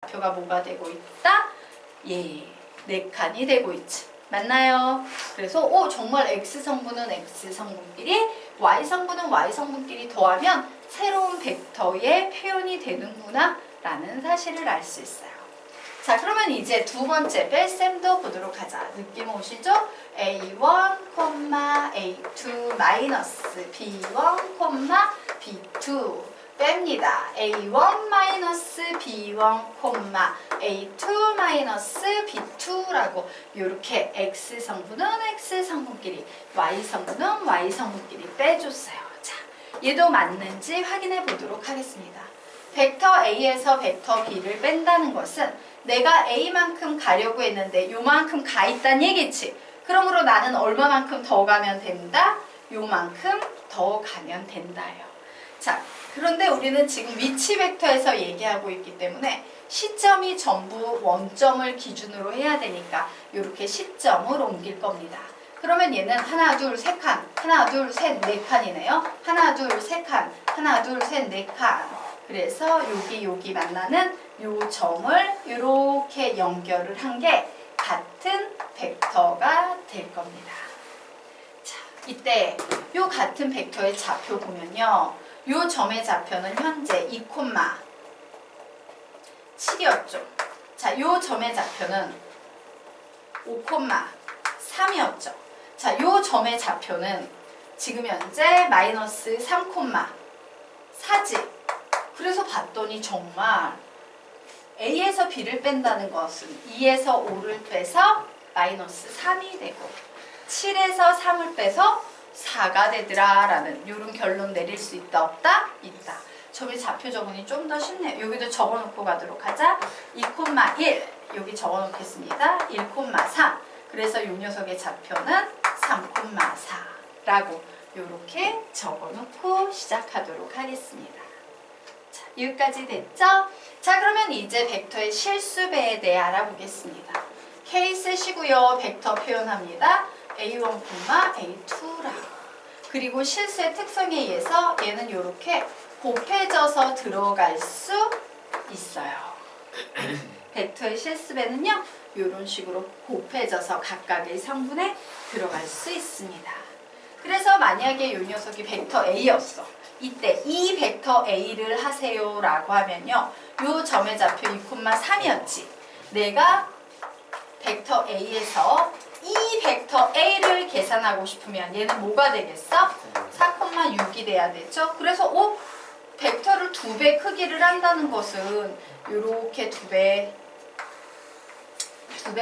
좌표가 뭐가 되고 있다? 예, 4칸이 되고 있지. 맞나요? 그래서 정말 X성분은 X성분끼리 Y성분은 Y성분끼리 더하면 새로운 벡터의 표현이 되는구나 라는 사실을 알 수 있어요. 자, 그러면 이제 두 번째 뺄셈도 보도록 하자. 느낌 오시죠? A1, A2 마이너스 B1, B2 뺍니다. A1 마이너스 B1, A2 마이너스 B2라고 이렇게 X성분은 X성분끼리 Y성분은 Y성분끼리 빼줬어요. 자, 얘도 맞는지 확인해 보도록 하겠습니다. 벡터 A에서 벡터 B를 뺀다는 것은 내가 A만큼 가려고 했는데 요만큼 가 있다는 얘기지. 그러므로 나는 얼마만큼 더 가면 된다? 요만큼 더 가면 된다요. 자, 그런데 우리는 지금 위치 벡터에서 얘기하고 있기 때문에 시점이 전부 원점을 기준으로 해야 되니까 이렇게 시점을 옮길 겁니다. 그러면 얘는 하나, 둘, 세 칸, 하나, 둘, 셋, 네 칸이네요. 하나, 둘, 세 칸, 하나, 둘, 셋, 네 칸. 그래서 여기 만나는 요 점을 이렇게 연결을 한 게 같은 벡터가 될 겁니다. 자, 이때 요 같은 벡터의 좌표 보면요. 요 점의 좌표는 현재 2,7이었죠. 자, 요 점의 좌표는 5,3이었죠. 자, 요 점의 좌표는 지금 현재 마이너스 3,4지. 그래서 봤더니 정말 A에서 B를 뺀다는 것은 2에서 5를 빼서 마이너스 3이 되고 7에서 3을 빼서 4가 되더라 라는 이런 결론 내릴 수 있다 없다? 있다. 점의 좌표 적응이 좀 더 쉽네요. 여기도 적어놓고 가도록 하자. 2,1 여기 적어놓겠습니다. 1,3 그래서 이 녀석의 좌표는 3,4라고 이렇게 적어놓고 시작하도록 하겠습니다. 자, 여기까지 됐죠? 자, 그러면 이제 벡터의 실수배에 대해 알아보겠습니다. K 쓰시고요. 벡터 표현합니다. A1, A2라고. 그리고 실수의 특성에 의해서 얘는 이렇게 곱해져서 들어갈 수 있어요. 벡터의 실수배는요. 이런 식으로 곱해져서 각각의 성분에 들어갈 수 있습니다. 그래서 만약에 이 녀석이 벡터 A였어. 이때 이 벡터 A를 하세요 라고 하면요. 요 점의 좌표 2,3이었지. 내가 벡터 A에서 이 벡터 A를 계산하고 싶으면 얘는 뭐가 되겠어? 4,6이 돼야 되죠. 그래서 벡터를 2배 크기를 한다는 것은 이렇게 2배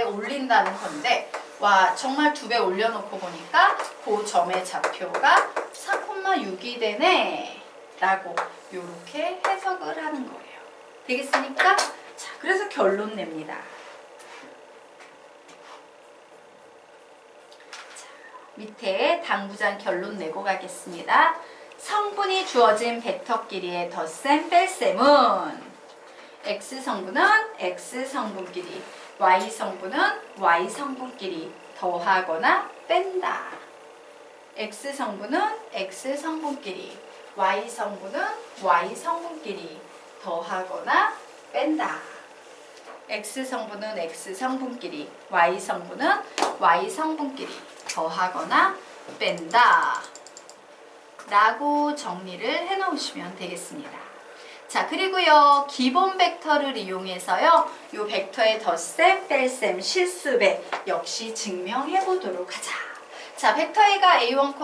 올린다는 건데 와 정말 2배 올려놓고 보니까 그 점의 좌표가 4,6이 되네 라고 이렇게 해석을 하는 거예요. 되겠습니까? 자, 그래서 결론 냅니다. 자, 밑에 당부장 결론 내고 가겠습니다. 성분이 주어진 벡터끼리의 덧셈 뺄셈은 X성분은 X성분끼리 Y성분은 Y성분끼리 더하거나 뺀다. X성분은 X성분끼리 Y성분은 Y성분끼리 더하거나 뺀다. X성분은 X성분끼리 Y성분은 Y성분끼리 더하거나 뺀다 라고 정리를 해 놓으시면 되겠습니다. 자, 그리고요 기본 벡터를 이용해서요 요 벡터의 덧셈, 뺄셈, 실수배 역시 증명해 보도록 하자. 자, 벡터 A가 A1,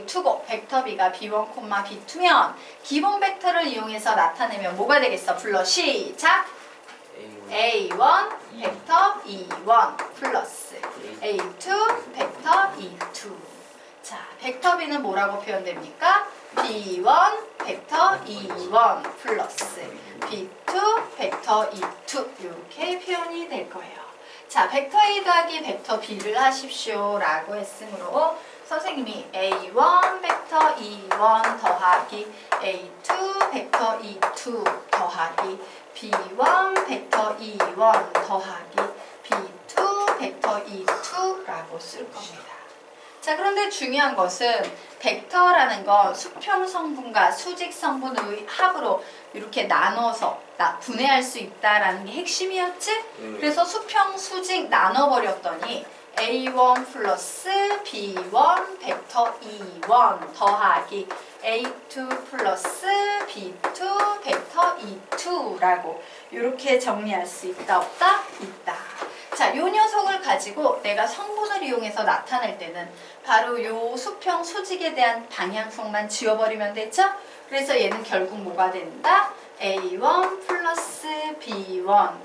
A2고 벡터 B가 B1, B2면 기본 벡터를 이용해서 나타내면 뭐가 되겠어? 불러 시작! A1 벡터 E1 플러스 A2 벡터 E2. 자, 벡터 B는 뭐라고 표현됩니까? B1 벡터 E1 플러스 B2 벡터 E2 이렇게 표현이 될 거예요. 자, 벡터 A 더하기 벡터 B를 하십시오 라고 했으므로 선생님이 A1 벡터 E1 더하기 A2 벡터 E2 더하기 B1 벡터 E1 더하기 B2 벡터 E2 라고 쓸 겁니다. 자, 그런데 중요한 것은 벡터라는 건 수평 성분과 수직 성분의 합으로 이렇게 나눠서 분해할 수 있다라는 게 핵심이었지? 그래서 수평, 수직 나눠버렸더니 A1 플러스 B1 벡터 E1 더하기 A2 플러스 B2 벡터 E2라고 이렇게 정리할 수 있다, 없다? 있다. 자, 요 녀석을 가지고 내가 성분을 이용해서 나타낼 때는 바로 요 수평, 수직에 대한 방향성만 지워버리면 되죠? 그래서 얘는 결국 뭐가 된다? A1 플러스 B1,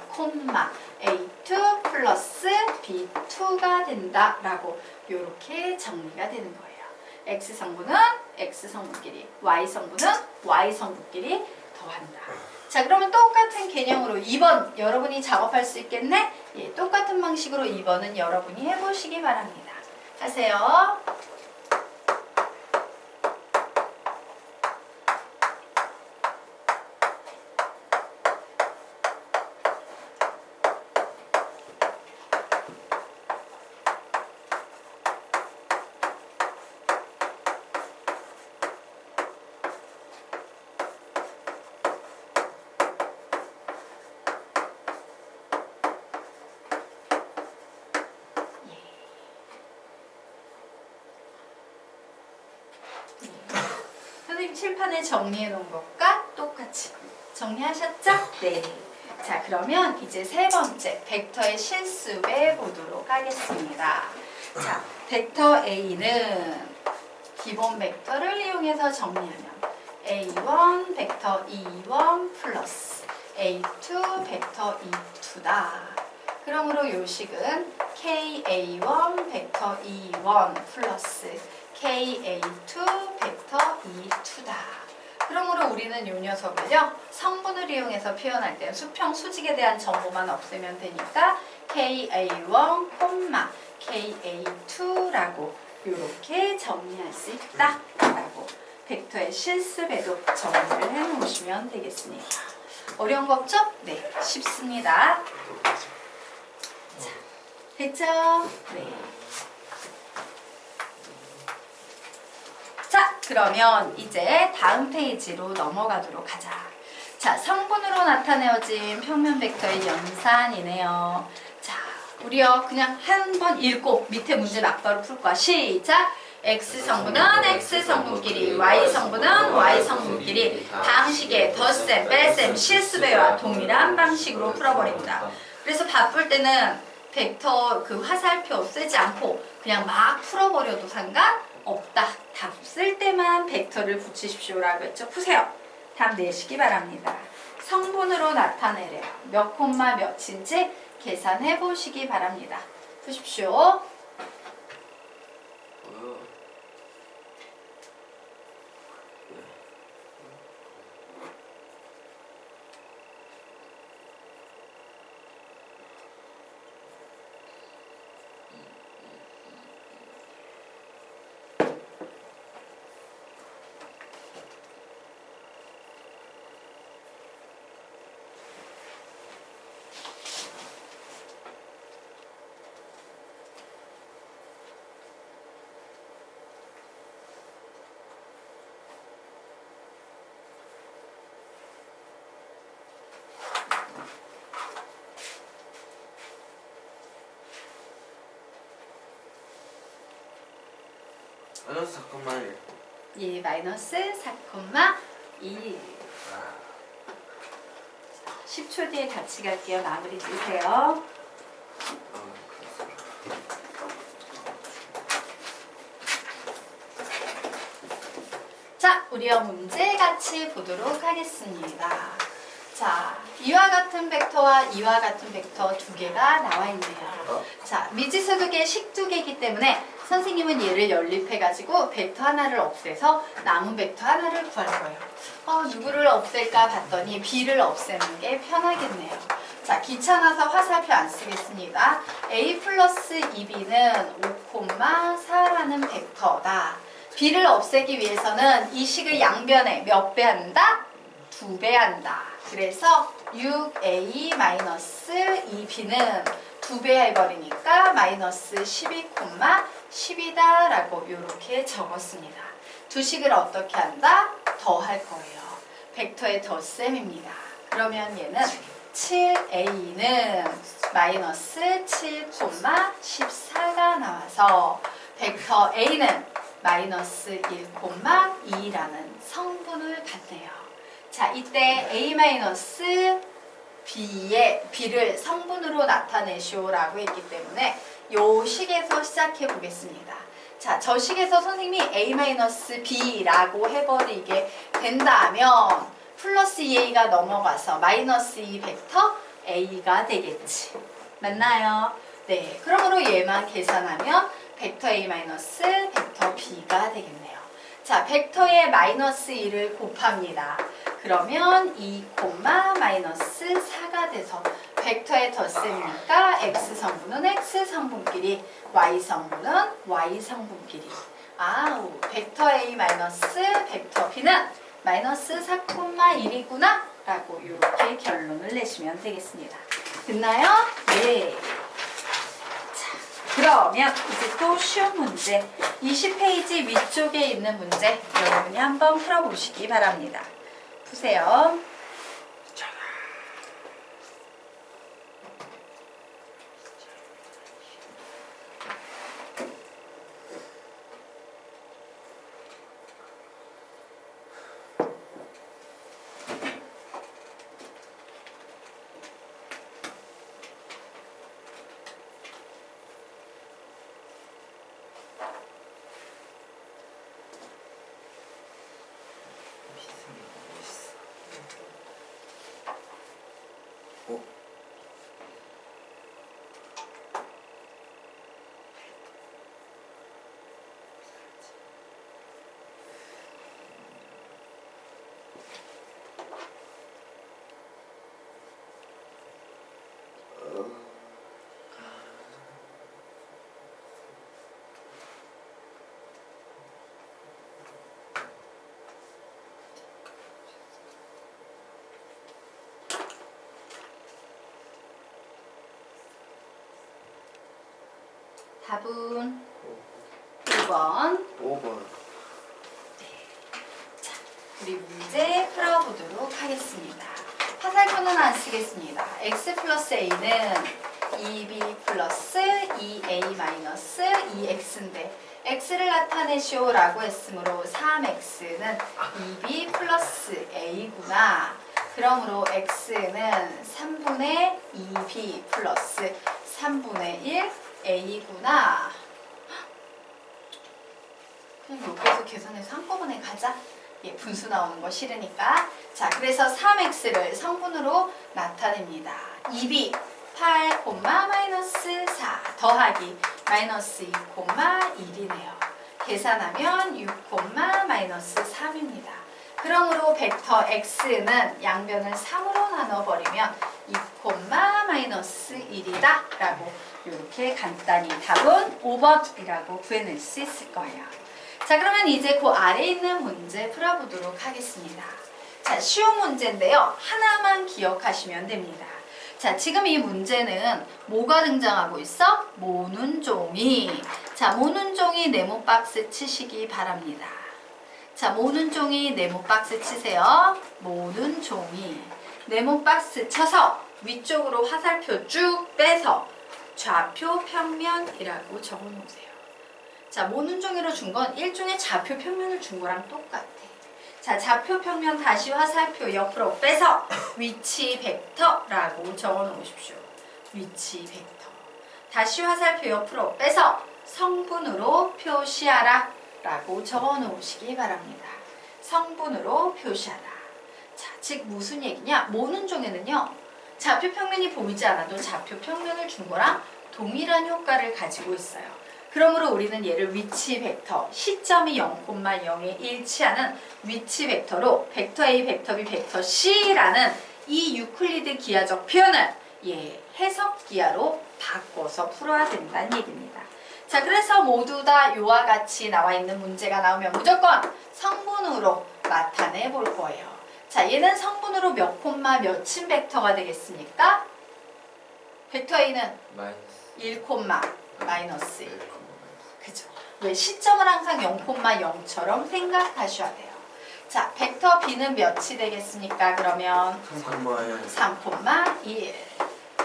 A2 플러스 B2가 된다 라고 이렇게 정리가 되는 거예요. X성분은 X성분끼리, Y성분은 Y성분끼리 더한다. 자, 그러면 똑같은 개념으로 2번 여러분이 작업할 수 있겠네? 예, 똑같은 방식으로 2번은 여러분이 해보시기 바랍니다. 하세요. 선생님 칠판에 정리해 놓은 것과 똑같이 정리하셨죠? 네. 자, 그러면 이제 세 번째 벡터의 실습해 보도록 하겠습니다. 자, 벡터 A는 기본 벡터를 이용해서 정리하면 A1 벡터 E1 플러스 A2 벡터 E2다. 그러므로 요식은 KA1 벡터 E1 플러스 KA2 벡터 E2다. 그러므로 우리는 이 녀석을요, 성분을 이용해서 표현할 때 수평, 수직에 대한 정보만 없애면 되니까 KA1, KA2라고 이렇게 정리할 수 있다 라고 벡터의 실습에도 정리를 해 놓으시면 되겠습니다. 어려운 거 없죠? 네, 쉽습니다. 자, 됐죠? 네. 자, 그러면 이제 다음 페이지로 넘어가도록 하자. 자, 성분으로 나타내어진 평면 벡터의 연산이네요. 자, 우리요 그냥 한 번 읽고 밑에 문제 막바로 풀 거야. 시작! X성분은 X성분끼리, Y성분은 Y성분끼리 방식의 덧셈, 뺄셈, 실수배와 동일한 방식으로 풀어버립니다. 그래서 바쁠 때는 벡터 그 화살표 쓰지 않고 그냥 막 풀어버려도 상관없다. 답 쓸 때만 벡터를 붙이십시오라고 했죠. 푸세요. 답 내시기 바랍니다. 성분으로 나타내래요. 몇 콤마 몇인지 계산해 보시기 바랍니다. 푸십시오. 마이너스 4,1. 예, 마이너스 4,2. 10초 뒤에 같이 갈게요. 마무리 주세요. 자, 우리와 문제 같이 보도록 하겠습니다. 자, 이와 같은 벡터와 이와 같은 벡터 두 개가 나와 있네요. 자, 미지수두개, 식두개이기 때문에 선생님은 얘를 연립해가지고 벡터 하나를 없애서 남은 벡터 하나를 구할 거예요. 누구를 없앨까 봤더니 B를 없애는 게 편하겠네요. 자, 귀찮아서 화살표 안 쓰겠습니다. A 플러스 2B는 5,4라는 벡터다. B를 없애기 위해서는 이 식을 양변에 몇 배 한다? 2배 한다. 그래서 6A-2B는 2배 해버리니까 마이너스 12,10이다 라고 이렇게 적었습니다. 두 식을 어떻게 한다? 더할 거예요. 벡터의 덧셈입니다. 그러면 얘는 7a는 마이너스 7,14가 나와서 벡터 a는 마이너스 1,2라는 성분을 갖네요. 자, 이때 a 마이너스 b를 성분으로 나타내시오라고 했기 때문에 요 식에서 시작해 보겠습니다. 자, 저 식에서 선생님이 a-b라고 해버리게 된다면 플러스 2a가 넘어가서 마이너스 2 벡터 a가 되겠지. 맞나요? 네, 그러므로 얘만 계산하면 벡터 a 마이너스 벡터 b가 되겠네요. 자, 벡터의 마이너스 2를 곱합니다. 그러면 2, 마이너스 4가 돼서 벡터의 덧셈이니까 x성분은 x성분끼리, y성분은 y성분끼리. 아우, 벡터 a 마이너스 벡터 b는 마이너스 4,1이구나 라고 이렇게 결론을 내시면 되겠습니다. 됐나요? 네. 자, 그러면 이제 또 쉬운 문제, 20페이지 위쪽에 있는 문제 여러분이 한번 풀어보시기 바랍니다. 보세요. 답은 5번. 5번. 자, 우리 문제 풀어보도록 하겠습니다. 화살표는 안 쓰겠습니다. x 플러스 a는 2b 플러스 2a 마이너스 2x인데 x를 나타내시오 라고 했으므로 3x는 2b 플러스 a구나. 그러므로 x는 3분의 2b 플러스 3분의 1 a구나. 그냥 여기서 계산해서 한꺼번에 가자. 예, 분수 나오는 거 싫으니까. 자, 그래서 3x를 성분으로 나타냅니다. 2b 8, 마이너스 4 더하기 마이너스 2, 1이네요. 계산하면 6, 마이너스 3입니다. 그러므로 벡터 x는 양변을 3으로 나눠버리면 2, 마이너스 1이다 라고 이렇게 간단히 답은 5번이라고 구해낼 수 있을 거예요. 자, 그러면 이제 그 아래에 있는 문제 풀어보도록 하겠습니다. 자, 쉬운 문제인데요. 하나만 기억하시면 됩니다. 자, 지금 이 문제는 뭐가 등장하고 있어? 모눈 종이. 자, 모눈 종이 네모 박스 치시기 바랍니다. 자, 모눈 종이 네모 박스 치세요. 모눈 종이. 네모 박스 쳐서 위쪽으로 화살표 쭉 빼서 좌표 평면이라고 적어 놓으세요. 자, 모눈 종이로 준 건 일종의 좌표 평면을 준 거랑 똑같아. 자, 좌표 평면 다시 화살표 옆으로 빼서 위치 벡터라고 적어 놓으십시오. 위치 벡터. 다시 화살표 옆으로 빼서 성분으로 표시하라 라고 적어 놓으시기 바랍니다. 성분으로 표시하라. 자, 즉 무슨 얘기냐? 모눈 종에는요, 좌표 평면이 보이지 않아도 좌표 평면을 준 거랑 동일한 효과를 가지고 있어요. 그러므로 우리는 얘를 위치 벡터, 시점이 0,0에 일치하는 위치 벡터로 벡터 A, 벡터 B, 벡터 C라는 이 유클리드 기하적 표현을 해석 기하로 바꿔서 풀어야 된다는 얘기입니다. 자, 그래서 모두 다 요와 같이 나와 있는 문제가 나오면 무조건 성분으로 나타내 볼 거예요. 자, 얘는 성분으로 몇 콤마 몇인 벡터가 되겠습니까? 벡터 A는 마이너스 1, 마이너스 1. 1, 그죠? 왜 시점을 항상 0,0처럼 생각하셔야 돼요. 자, 벡터 B는 몇이 되겠습니까? 그러면 3,1.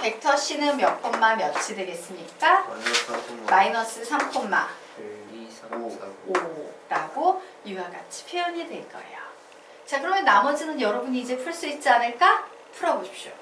벡터 C는 몇 콤마 몇이 되겠습니까? 마이너스 3, 1, 2, 3, 4, 5 5라고 이와 같이 표현이 될 거예요. 자, 그러면 나머지는 여러분이 이제 풀 수 있지 않을까? 풀어보십시오.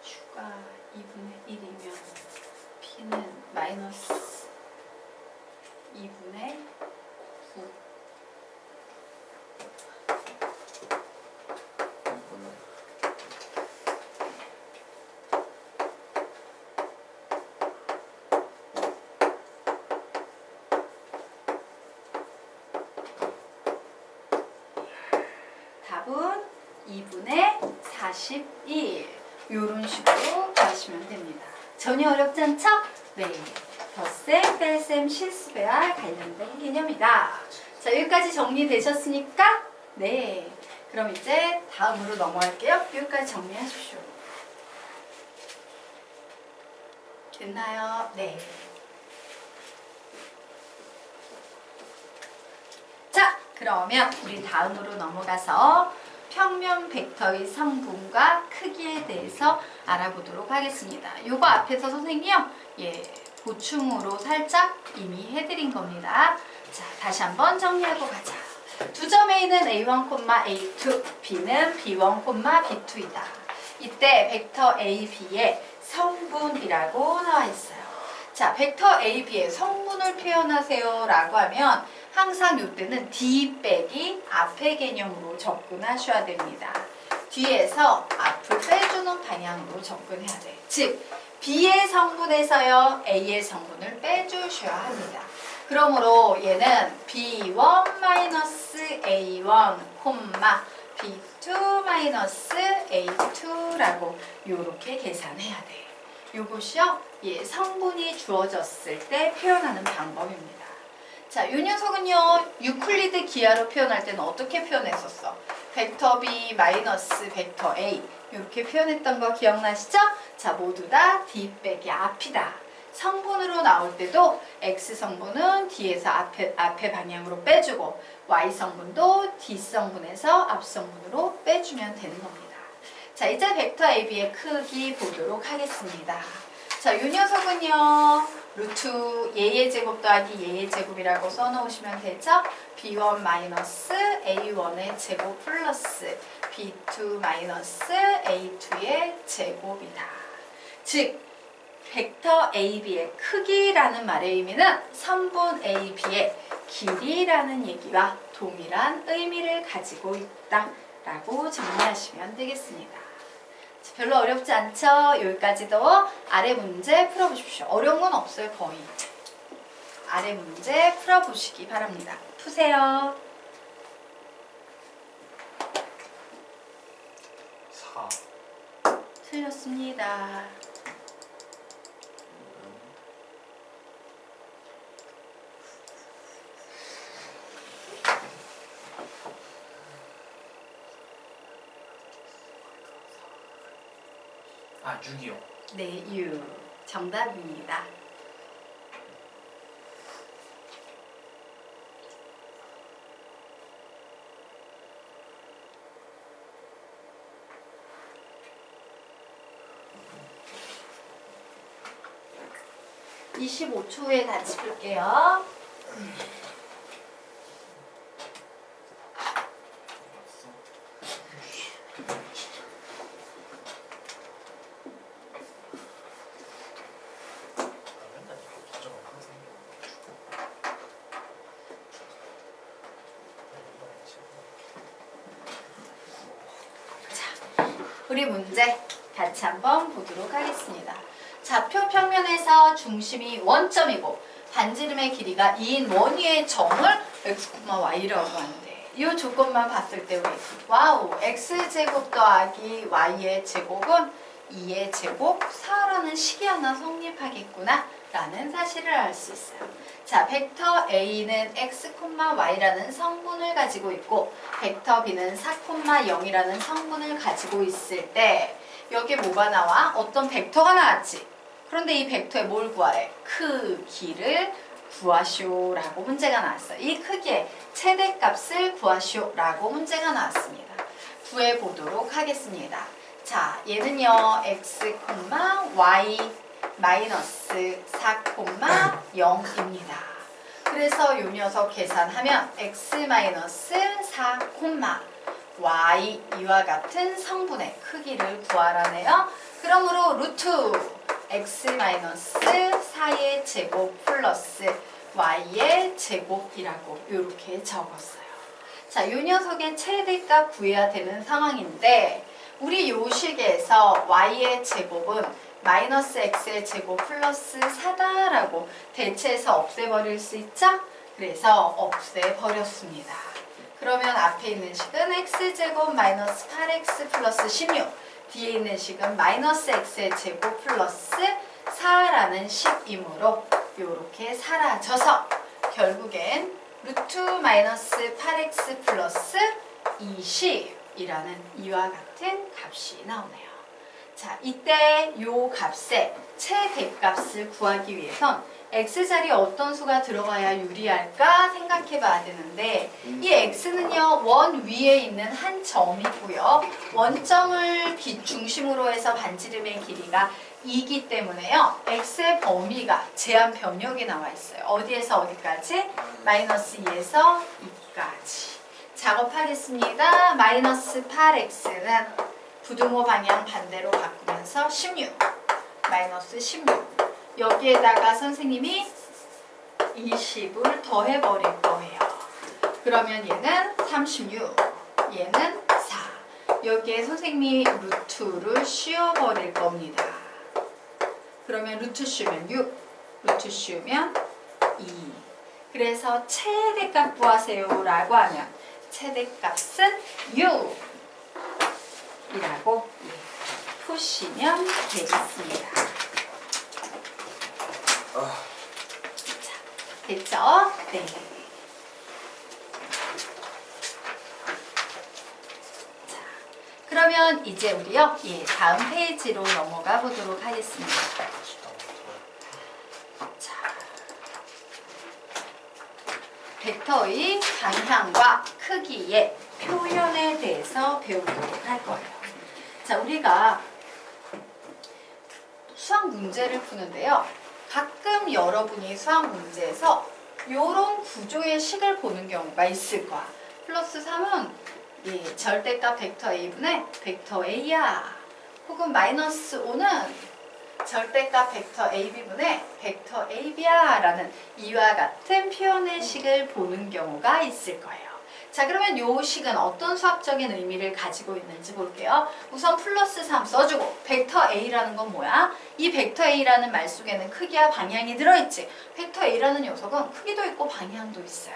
Q가 2분의 1이면 P는 마이너스 2분의 9. 답은 2분의 41. 이런 식으로 구하시면 됩니다. 전혀 어렵지 않죠? 네. 덧셈, 뺄셈, 실수배와 관련된 개념이다. 자, 여기까지 정리되셨으니까 네. 그럼 이제 다음으로 넘어갈게요. 여기까지 정리하십시오. 됐나요? 네. 자, 그러면 우리 다음으로 넘어가서 평면 벡터의 성분과 크기에 대해서 알아보도록 하겠습니다. 요거 앞에서 선생님이요, 보충으로 살짝 이미 해드린 겁니다. 자, 다시 한번 정리하고 가자. 두 점 A는 A1, A2, B는 B1, B2이다. 이때 벡터 A, B의 성분이라고 나와 있어요. 자, 벡터 A, B의 성분을 표현하세요 라고 하면 항상 이때는 D 빼기 앞의 개념으로 접근하셔야 됩니다. 뒤에서 앞을 빼주는 방향으로 접근해야 돼. 즉, B의 성분에서요, A의 성분을 빼주셔야 합니다. 그러므로 얘는 B1-A1, B2-A2라고 이렇게 계산해야 돼. 요것이요, 성분이 주어졌을 때 표현하는 방법입니다. 자, 이 녀석은요, 유클리드 기하로 표현할 때는 어떻게 표현했었어? 벡터 B 마이너스 벡터 A 이렇게 표현했던 거 기억나시죠? 자, 모두 다 D 빼기 앞이다. 성분으로 나올 때도 X 성분은 D에서 앞에 방향으로 빼주고 Y 성분도 D 성분에서 앞 성분으로 빼주면 되는 겁니다. 자, 이제 벡터 AB의 크기 보도록 하겠습니다. 자, 이 녀석은요, 루트 얘의 제곱 더하기 얘의 제곱이라고 써놓으시면 되죠? B1 마이너스 A1의 제곱 플러스 B2 마이너스 A2의 제곱이다. 즉, 벡터 AB의 크기라는 말의 의미는 선분 AB의 길이라는 얘기와 동일한 의미를 가지고 있다라고 정리하시면 되겠습니다. 별로 어렵지 않죠? 여기까지도 아래 문제 풀어보십시오. 어려운 건 없어요, 거의. 아래 문제 풀어보시기 바랍니다. 푸세요. 4. 틀렸습니다. 아, 6이요. 네, 6. 정답입니다. 25초 후에 다시 볼게요. 우리 문제 같이 한번 보도록 하겠습니다. 좌표 평면에서 중심이 원점이고 반지름의 길이가 2인 원위의 점을 x, y라고 하는데 이 조건만 봤을 때 우리 와우 x제곱 더하기 y의 제곱은 2의 제곱 4라는 식이 하나 성립하겠구나 라는 사실을 알 수 있어요. 자, 벡터 A는 x, y라는 성분을 가지고 있고 벡터 B는 4, 0이라는 성분을 가지고 있을 때 여기 뭐가 나와? 어떤 벡터가 나왔지. 그런데 이 벡터에 뭘 구하래? 크기를 구하시오라고 문제가 나왔어요. 이 크기의 최대값을 구하시오라고 문제가 나왔습니다. 구해보도록 하겠습니다. 자, 얘는요 x, y 마이너스 4, 0입니다. 그래서 이 녀석 계산하면 x 마이너스 4, y 이와 같은 성분의 크기를 구하라네요. 그러므로 루트 x 마이너스 4의 제곱 플러스 y의 제곱이라고 이렇게 적었어요. 자, 이 녀석의 최대값 구해야 되는 상황인데 우리 요 식에서 y의 제곱은 마이너스 x의 제곱 플러스 4다라고 대체해서 없애버릴 수 있죠? 그래서 없애버렸습니다. 그러면 앞에 있는 식은 x제곱 마이너스 8x 플러스 16 뒤에 있는 식은 마이너스 x의 제곱 플러스 4라는 식이므로 이렇게 사라져서 결국엔 루트 마이너스 8x 플러스 20이라는 이와 같은 값이 나오네요. 자, 이때 요 값의 최대값을 구하기 위해선 x자리에 어떤 수가 들어가야 유리할까 생각해 봐야 되는데 이 x는요 원 위에 있는 한 점이고요. 원점을 중심으로 해서 반지름의 길이가 2이기 때문에요. x의 범위가 제한 변역이 나와 있어요. 어디에서 어디까지? 마이너스 2에서 2까지. 작업하겠습니다. 마이너스 8x는 부등호 방향 반대로 바꾸면서 16 마이너스 16 여기에다가 선생님이 20을 더해버릴 거예요. 그러면 얘는 36 얘는 4 여기에 선생님이 루트를 씌워버릴 겁니다. 그러면 루트 씌우면 6 루트 씌우면 2 그래서 최대값 구하세요 라고 하면 최대값은 6 이라고 푸시면 되겠습니다. 자, 됐죠? 네. 자, 그러면 이제 우리요, 다음 페이지로 넘어가 보도록 하겠습니다. 자, 벡터의 방향과 크기의 표현에 대해서 배우도록 할 거예요. 자, 우리가 수학 문제를 푸는데요. 가끔 여러분이 수학 문제에서 이런 구조의 식을 보는 경우가 있을 거야. 플러스 3은 절대값 벡터 A분의 벡터 A야. 혹은 마이너스 5는 절대값 벡터 AB분의 벡터 AB야 라는 이와 같은 표현의 식을 보는 경우가 있을 거예요. 자, 그러면 이 식은 어떤 수학적인 의미를 가지고 있는지 볼게요. 우선 플러스 3 써주고 벡터 A라는 건 뭐야? 이 벡터 A라는 말 속에는 크기와 방향이 들어있지. 벡터 A라는 녀석은 크기도 있고 방향도 있어요.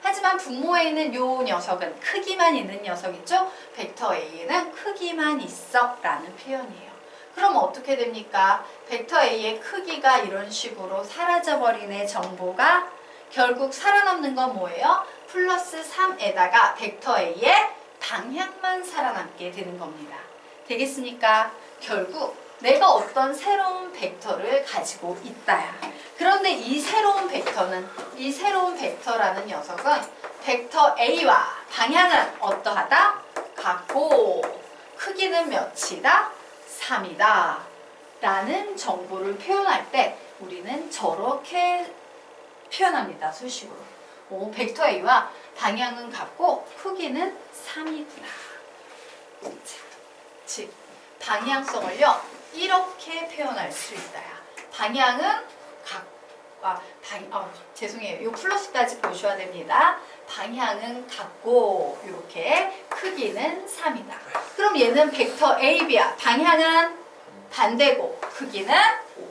하지만 분모에 있는 이 녀석은 크기만 있는 녀석이죠. 벡터 A에는 크기만 있어 라는 표현이에요. 그럼 어떻게 됩니까? 벡터 A의 크기가 이런 식으로 사라져버리네 정보가 결국 살아남는 건 뭐예요? 플러스 3에다가 벡터 A의 방향만 살아남게 되는 겁니다. 되겠습니까? 결국 내가 어떤 새로운 벡터를 가지고 있다야. 그런데 이 새로운 벡터라는 녀석은 벡터 A와 방향은 어떠하다? 같고 크기는 몇이다? 3이다 라는 정보를 표현할 때 우리는 저렇게 표현합니다. 수식으로. 오, 벡터 A와 방향은 같고 크기는 3이구나. 즉 방향성을요 이렇게 표현할 수 있어요. 방향은 죄송해요. 이 플러스까지 보셔야 됩니다. 방향은 같고 이렇게 크기는 3이다. 그럼 얘는 벡터 AB야. 방향은 반대고 크기는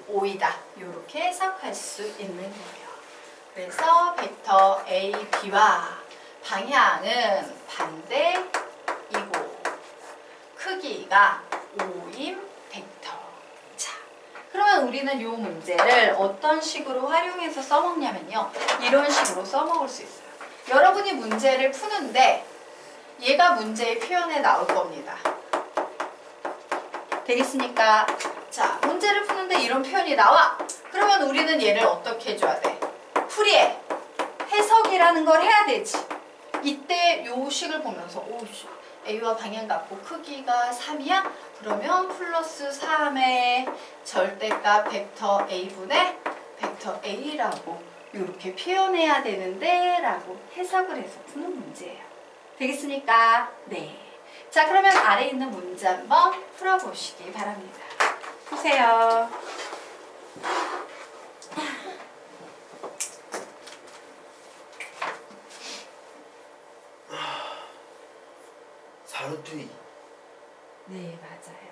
5이다. 이렇게 해석할 수 있는 거예요. 그래서 벡터 AB와 방향은 반대이고 크기가 5인 벡터. 자, 그러면 우리는 이 문제를 어떤 식으로 활용해서 써먹냐면요. 이런 식으로 써먹을 수 있어요. 여러분이 문제를 푸는데 얘가 문제의 표현에 나올 겁니다. 되겠습니까? 자, 문제를 푸는데 이런 표현이 나와. 그러면 우리는 얘를 어떻게 해줘야 돼? 풀이해. 해석이라는 걸 해야 되지. 이때 요 식을 보면서 A와 방향 같고 크기가 3이야? 그러면 플러스 3의 절대값 벡터 A분의 벡터 A라고 이렇게 표현해야 되는데 라고 해석을 해서 푸는 문제예요. 되겠습니까? 네. 자, 그러면 아래에 있는 문제 한번 풀어보시기 바랍니다. 보세요. 사루트이. 네, 맞아요.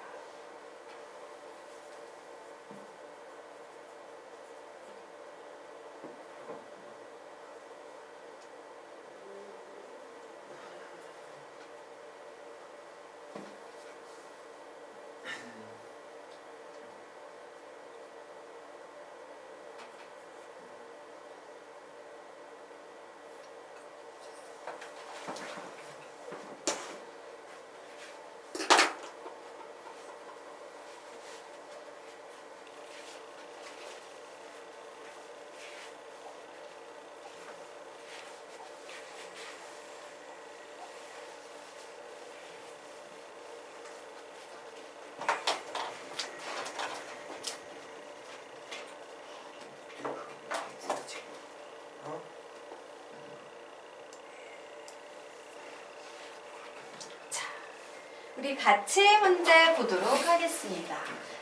우리 같이 문제 보도록 하겠습니다.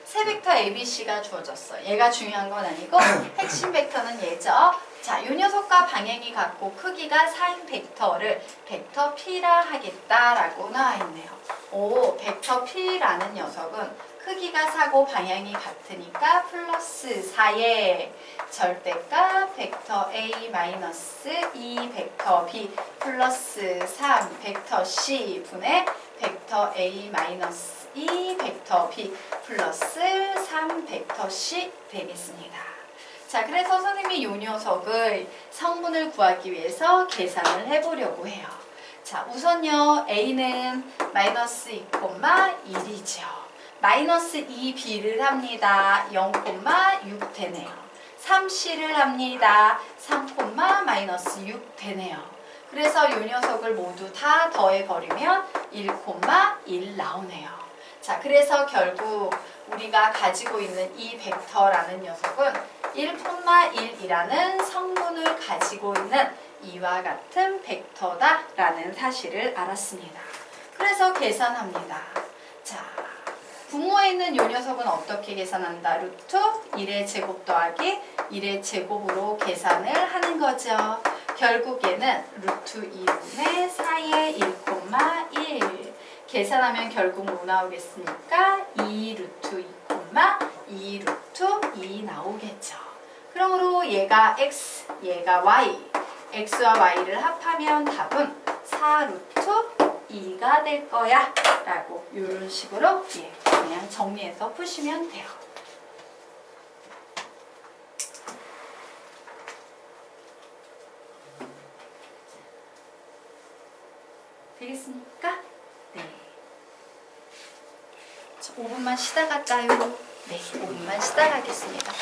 세 벡터 ABC가 주어졌어. 얘가 중요한 건 아니고 핵심 벡터는 얘죠. 자, 이 녀석과 방향이 같고 크기가 4인 벡터를 벡터 P라 하겠다라고 나와 있네요. 오, 벡터 P라는 녀석은 크기가 4고 방향이 같으니까 플러스 4의 절대값 벡터 A 마이너스 2 벡터 B 플러스 3 벡터 C 분의 벡터 A 마이너스 2 벡터 B 플러스 3 벡터 C 되겠습니다. 자, 그래서 선생님이 이 녀석의 성분을 구하기 위해서 계산을 해보려고 해요. 자, 우선요 A는 마이너스 2,1이죠. 마이너스 2B를 합니다. 0,6 되네요. 3C를 합니다. 3, 마이너스 6 되네요. 그래서 이 녀석을 모두 다 더해버리면 1,1 나오네요. 자, 그래서 결국 우리가 가지고 있는 이 벡터라는 녀석은 1,1이라는 성분을 가지고 있는 이와 같은 벡터다라는 사실을 알았습니다. 그래서 계산합니다. 자, 분모에 있는 이 녀석은 어떻게 계산한다? 루트 1의 제곱 더하기 1의 제곱으로 계산을 하는 거죠. 결국 얘는 루트 2분의 4의 1,1 계산하면 결국 뭐 나오겠습니까? 2 루트 2, 2 루트 2 나오겠죠. 그러므로 얘가 x, 얘가 y, x와 y를 합하면 답은 4 루트 2가 될 거야 라고 이런 식으로 그냥 정리해서 푸시면 돼요. 되겠습니까? 네. 5분만 쉬다 갈까요? 네, 5분만 쉬다 가겠습니다.